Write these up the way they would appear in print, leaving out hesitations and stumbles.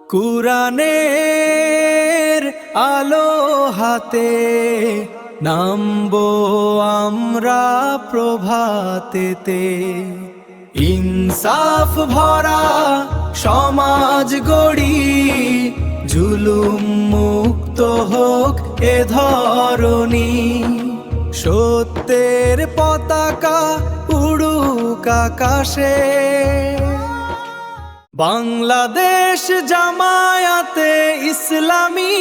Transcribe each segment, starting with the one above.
কুরআনের আলো হাতে নামবো আমরা প্রভাতেতে। ইনসাফ ভরা সমাজ গড়ি, জুলুম মুক্ত হোক এ ধরণী। সত্যের পতাকা উড়ুক আকাশে। বাংলাদেশ জামায়াতে ইসলামী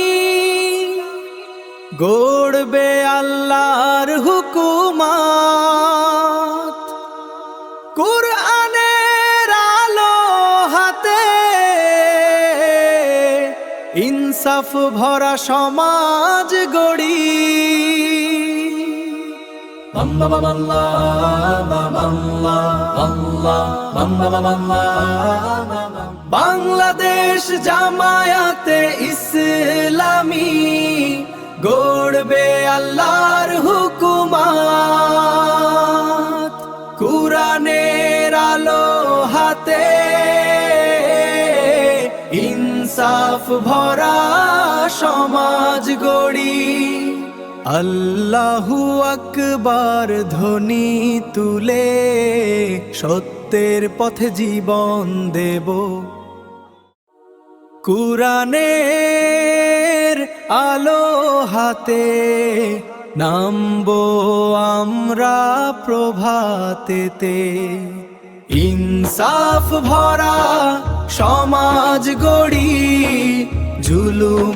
গড়বে আল্লাহর হুকুমত। কুরআনের আলো হাতে ইনসাফ ভরা সমাজ গড়ি। বাংলাদেশ জামায়াতে ইসলামী গড়বে আল্লাহর হুকুমত। কুরআনের আলো হাতে ইনসাফ ভরা সমাজ গড়ি। আল্লাহু আকবার ধ্বনি তুলে সত্যের পথে জীবন দেব। কুরআনের আলো হাতে নামবো আমরা প্রভাতেতে। ইনসাফ ভরা সমাজ গড়ি, জুলুম